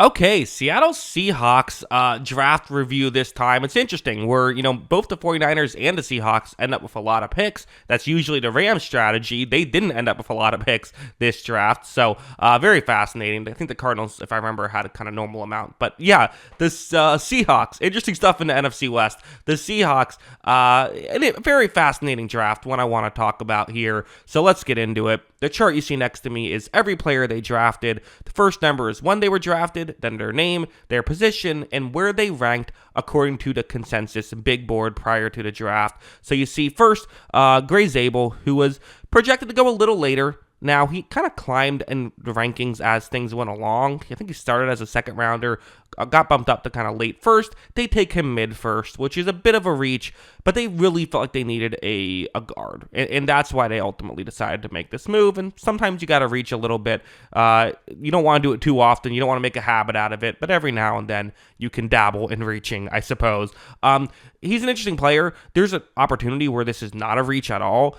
Okay, Seattle Seahawks draft review this time. It's interesting. Both the 49ers and the Seahawks end up with a lot of picks. That's usually the Rams strategy. They didn't end up with a lot of picks this draft. So, very fascinating. I think the Cardinals, if I remember, had a kind of normal amount. But yeah, this Seahawks, interesting stuff in the NFC West. The Seahawks, a very fascinating draft, one I want to talk about here. So let's get into it. The chart you see next to me is every player they drafted. The first number is when they were drafted, then their name, their position, and where they ranked according to the consensus big board prior to the draft. So you see first, Gray Zabel, who was projected to go a little later. Now, he kind of climbed in the rankings as things went along. I think he started as a second rounder, got bumped up to kind of late first. They take him mid first, which is a bit of a reach, but they really felt like they needed a guard. And that's why they ultimately decided to make this move. And sometimes you got to reach a little bit. You don't want to do it too often. You don't want to make a habit out of it. But every now and then you can dabble in reaching, I suppose. He's an interesting player. There's an opportunity where this is not a reach at all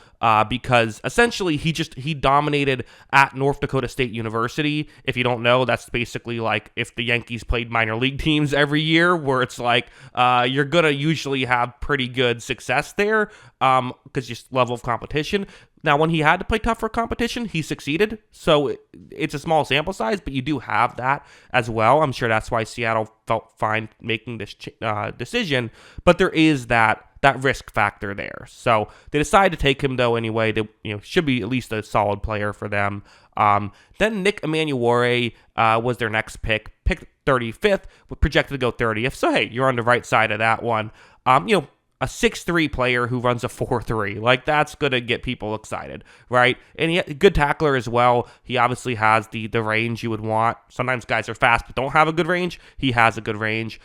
because essentially he dominated at North Dakota State University. If you don't know, that's basically like if the Yankees played minor league teams every year, where it's like you're going to usually have pretty good success there because just level of competition. Now, when he had to play tougher competition, he succeeded. So it's a small sample size, but you do have that as well. I'm sure that's why Seattle felt fine making this decision. But there is that risk factor there. So they decided to take him, though, anyway. They should be at least a solid player for them. Then Nick Emanuware was their next pick. Picked 35th, projected to go 30th. So, hey, you're on the right side of that one. A 6'3" player who runs a 4'3". Like, that's going to get people excited, right? And he good tackler as well. He obviously has the range you would want. Sometimes guys are fast but don't have a good range. He has a good range.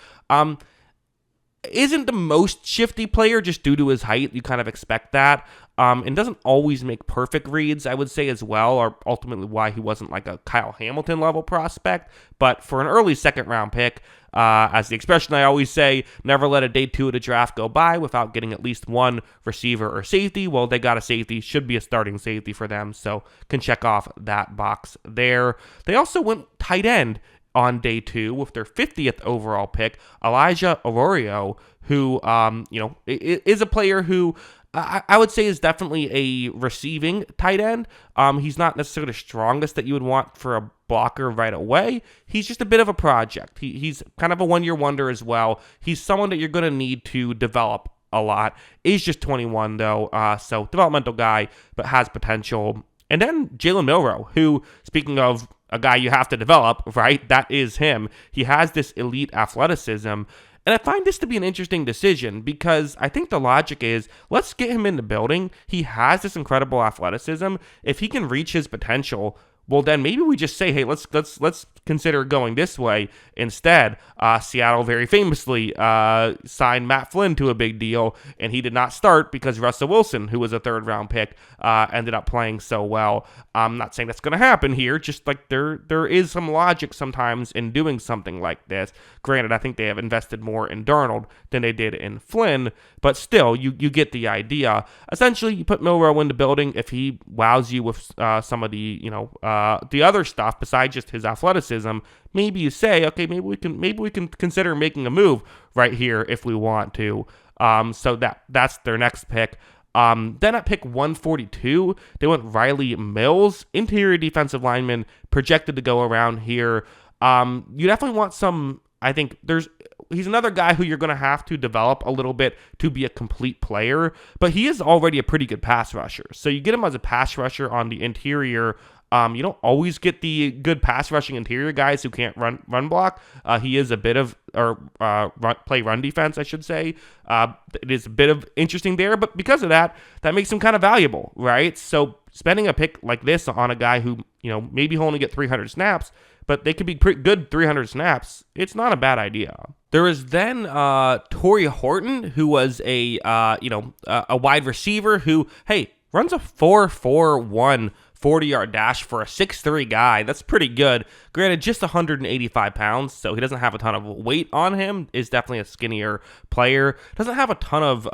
Isn't the most shifty player just due to his height. You kind of expect that. And doesn't always make perfect reads, I would say, as well, or ultimately why he wasn't like a Kyle Hamilton level prospect. But for an early second round pick, as the expression I always say, never let a day 2 of the draft go by without getting at least one receiver or safety. Well, they got a safety, should be a starting safety for them, so can check off that box there. They also went tight end on day 2 with their 50th overall pick, Elijah Arroyo, who is a player who I would say is definitely a receiving tight end. He's not necessarily the strongest that you would want for a blocker right away. He's just a bit of a project. He's kind of a one-year wonder as well. He's someone that you're going to need to develop a lot. He's just 21, though, so developmental guy, but has potential. And then Jalen Milroe, who, speaking of a guy you have to develop, right, that is him. He has this elite athleticism. And I find this to be an interesting decision because I think the logic is, let's get him in the building. He has this incredible athleticism. If he can reach his potential, well, then maybe we just say, hey, let's consider going this way instead. Seattle very famously signed Matt Flynn to a big deal, and he did not start because Russell Wilson, who was a third-round pick, ended up playing so well. I'm not saying that's going to happen here, just like there is some logic sometimes in doing something like this. Granted, I think they have invested more in Darnold than they did in Flynn, but still, you get the idea. Essentially, you put Milroe in the building. If he wows you with some of the other stuff besides just his athleticism, maybe you say, okay, maybe we can consider making a move right here if we want to. So that's their next pick. Then at pick 142, they went Riley Mills, interior defensive lineman, projected to go around here. You definitely want some. I think he's another guy who you're going to have to develop a little bit to be a complete player, but he is already a pretty good pass rusher. So you get him as a pass rusher on the interior. You don't always get the good pass rushing interior guys who can't run block. He is a bit of, play run defense, I should say. It is a bit of interesting there, but because of that makes him kind of valuable, right? So spending a pick like this on a guy who, maybe he'll only get 300 snaps, but they could be pretty good 300 snaps. It's not a bad idea. There is then Torrey Horton, who was a wide receiver who, hey, runs a 4.41 40-yard dash for a 6'3" guy. That's pretty good. Granted, just 185 pounds, so he doesn't have a ton of weight on him. Is definitely a skinnier player. Doesn't have a ton of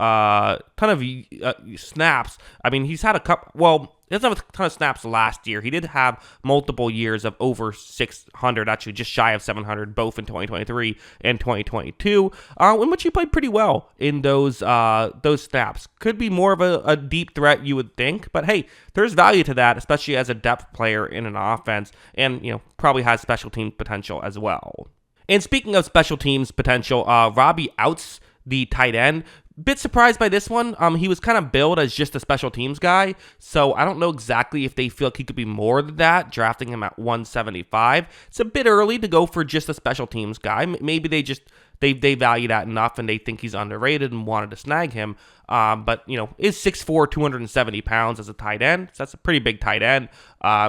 snaps. I mean, he's had a couple. Well, doesn't have a ton of snaps last year. He did have multiple years of over 600, actually just shy of 700, both in 2023 and 2022, in which he played pretty well in those snaps. Could be more of a deep threat, you would think, but hey, there's value to that, especially as a depth player in an offense, and probably has special team potential as well. And speaking of special teams potential, Robbie Outs, the tight end, bit surprised by this one. He was kind of billed as just a special teams guy, so I don't know exactly if they feel like he could be more than that, drafting him at 175. It's a bit early to go for just a special teams guy. Maybe they value that enough and they think he's underrated and wanted to snag him. But is 6'4", 270 pounds as a tight end. So that's a pretty big tight end.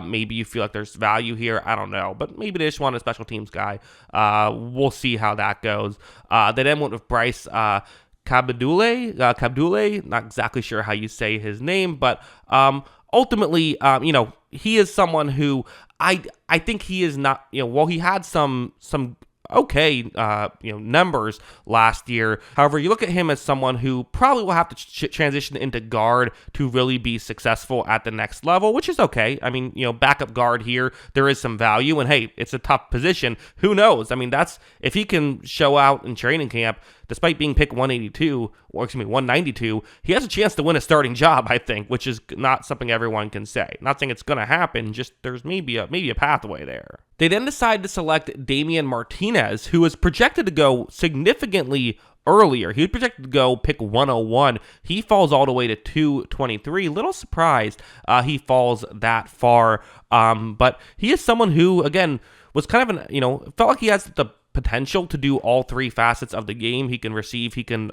Maybe you feel like there's value here. I don't know. But maybe they just want a special teams guy. We'll see how that goes. They then went with Bryce Kabdule, not exactly sure how you say his name, but ultimately, he is someone who I think he is not, while he had some okay, numbers last year. However, you look at him as someone who probably will have to transition into guard to really be successful at the next level, which is okay. I mean, backup guard here, there is some value, and hey, it's a tough position. Who knows? I mean, that's if he can show out in training camp, despite being picked 192, he has a chance to win a starting job, I think, which is not something everyone can say. Not saying it's going to happen, just there's maybe a pathway there. They then decide to select Damian Martinez, who is projected to go significantly earlier. He was projected to go pick 101. He falls all the way to 223. Little surprised he falls that far. But he is someone who, again, was kind of felt like he has the potential to do all three facets of the game. He can receive, he can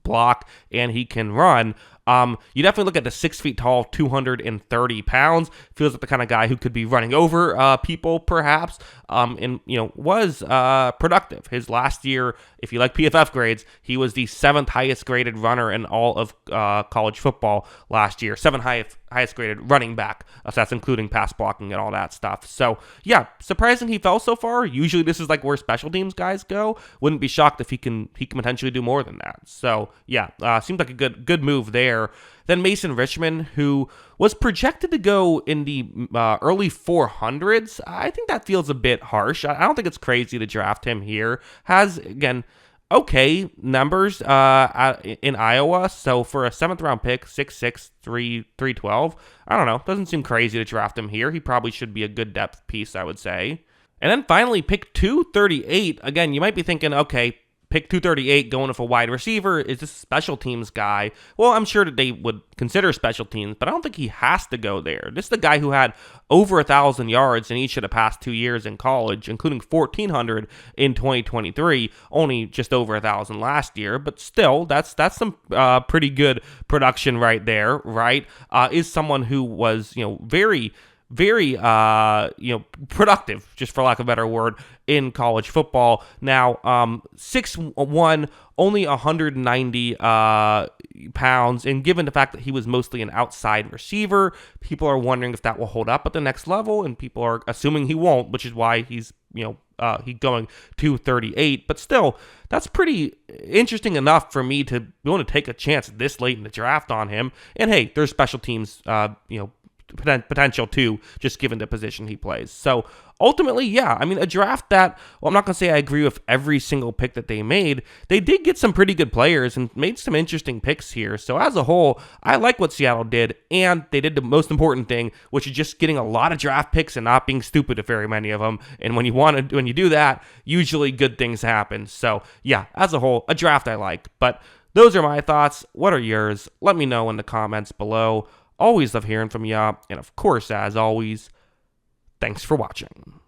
block, and he can run. You definitely look at the 6 feet tall, 230 pounds. Feels like the kind of guy who could be running over people, perhaps. And was productive. His last year, if you like PFF grades, he was the 7th highest graded runner in all of college football last year. 7th highest graded running back. So that's including pass blocking and all that stuff. So yeah, surprising he fell so far. Usually this is like where special teams guys go. Wouldn't be shocked if he can potentially do more than that. So yeah, seems like a good move there. Then Mason Richman, who was projected to go in the early 400s. I think that feels a bit harsh. I don't think it's crazy to draft him here. Has, again, okay numbers in Iowa. So for a 7th round pick, 6'6", 312, I don't know. Doesn't seem crazy to draft him here. He probably should be a good depth piece, I would say. And then finally, pick 238. Again, you might be thinking, okay, pick 238 going with a wide receiver. Is this a special teams guy? Well, I'm sure that they would consider special teams, but I don't think he has to go there. This is the guy who had over 1,000 yards in each of the past 2 years in college, including 1,400 in 2023, only just over 1,000 last year, but still, that's some pretty good production right there, right? Is someone who was, very productive, just for lack of a better word, in college football. Now, 6'1", only 190 pounds, and given the fact that he was mostly an outside receiver, people are wondering if that will hold up at the next level, and people are assuming he won't, which is why he's, going 238. But still, that's pretty interesting enough for me to want to take a chance this late in the draft on him. And hey, there's special teams, potential too, just given the position he plays. So ultimately, yeah, I mean, a draft that, well, I'm not going to say I agree with every single pick that they made. They did get some pretty good players and made some interesting picks here. So as a whole, I like what Seattle did, and they did the most important thing, which is just getting a lot of draft picks and not being stupid with very many of them. And when you do that, usually good things happen. So yeah, as a whole, a draft I like. But those are my thoughts. What are yours? Let me know in the comments below. Always love hearing from ya, and of course, as always, thanks for watching.